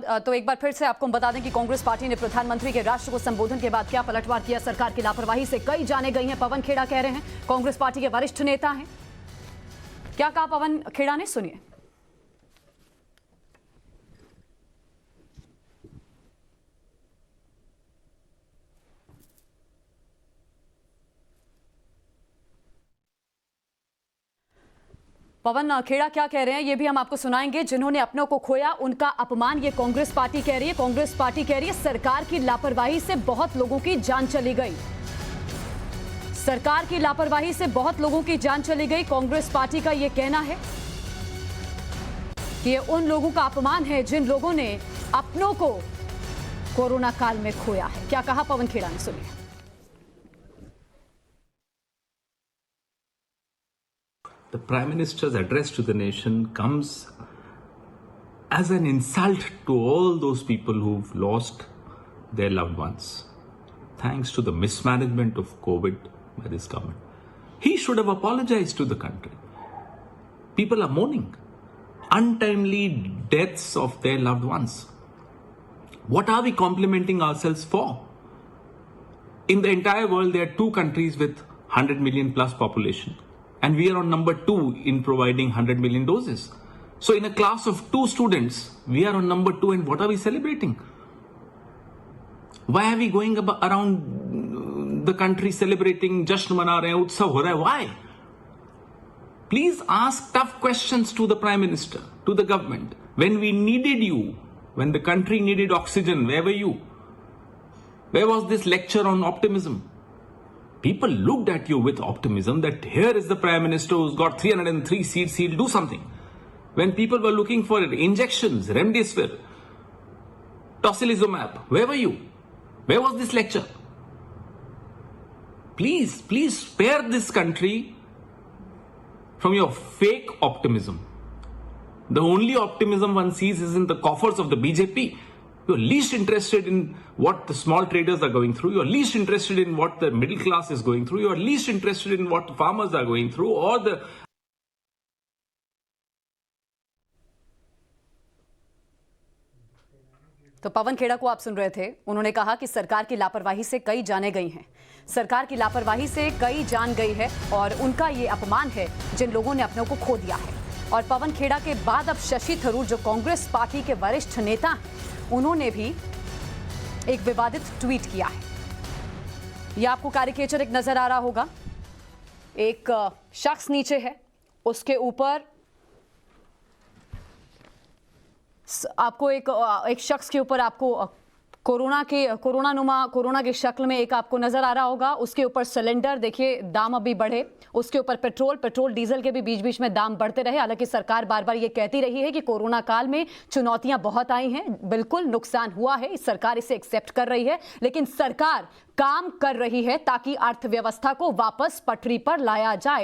तो एक बार फिर से आपको बता दें कि कांग्रेस पार्टी ने प्रधानमंत्री के राष्ट्र को संबोधन के बाद क्या पलटवार किया। सरकार की लापरवाही से कई जाने गई हैं, पवन खेड़ा कह रहे हैं। कांग्रेस पार्टी के वरिष्ठ नेता हैं। क्या कहा पवन खेड़ा ने, सुनिए। पवन खेड़ा क्या कह रहे हैं ये भी हम आपको सुनाएंगे। जिन्होंने अपनों को खोया उनका अपमान ये कांग्रेस पार्टी कह रही है। कांग्रेस पार्टी कह रही है सरकार की लापरवाही से बहुत लोगों की जान चली गई। सरकार की लापरवाही से बहुत लोगों की जान चली गई। कांग्रेस पार्टी का यह कहना है कि ये उन लोगों का अपमान है जिन लोगों ने अपनों को कोरोना काल में खोया है। क्या कहा पवन खेड़ा ने, सुनिए। The Prime Minister's address to the nation comes as an insult to all those people who've lost their loved ones thanks to the mismanagement of COVID by this government. He should have apologized to the country. People are mourning untimely deaths of their loved ones. What are we complimenting ourselves for? In the entire world, there are 2 countries with 100 million plus population. And we are on number 2 in providing 100 million doses. So in a class of 2 students, we are on number 2, and what are we celebrating? Why are we going around the country celebrating, Jashan mana rahe hain, utsav ho raha hai? Why? Please ask tough questions to the Prime Minister, to the government. When we needed you, when the country needed oxygen, where were you? Where was this lecture on optimism? People looked at you with optimism that here is the Prime Minister who's got 303 seats, he'll do something. When people were looking for injections, remdesivir, tocilizumab, where were you? Where was this lecture? Please spare this country from your fake optimism. The only optimism one sees is in the coffers of the BJP. You're least interested in what the small traders are going through. You're least interested in what the middle class is going through. You're least interested in what the farmers are going through or the... तो पवन खेड़ा को आप सुन रहे थे। उन्होंने कहा कि सरकार की लापरवाही से कई जाने गई हैं। सरकार की लापरवाही से कई जान गई है और उनका ये अपमान है जिन लोगों ने अपनों को खो दिया है। और पवन खेड़ा के बाद अब शशि थरूर जो कांग्रेस पार्टी के वरिष्ठ नेता हैं, उन्होंने भी एक विवादित ट्वीट किया है। यह आपको कैरिकेचर एक नजर आ रहा होगा। एक शख्स नीचे है, उसके ऊपर आपको एक शख्स के ऊपर आपको कोरोना के शक्ल में एक आपको नजर आ रहा होगा। उसके ऊपर सिलेंडर, देखिए दाम अभी बढ़े। उसके ऊपर पेट्रोल डीजल के भी बीच बीच में दाम बढ़ते रहे। हालांकि सरकार बार बार ये कहती रही है कि कोरोना काल में चुनौतियां बहुत आई हैं, बिल्कुल नुकसान हुआ है, सरकार इसे एक्सेप्ट कर रही है, लेकिन सरकार काम कर रही है ताकि अर्थव्यवस्था को वापस पटरी पर लाया जाए।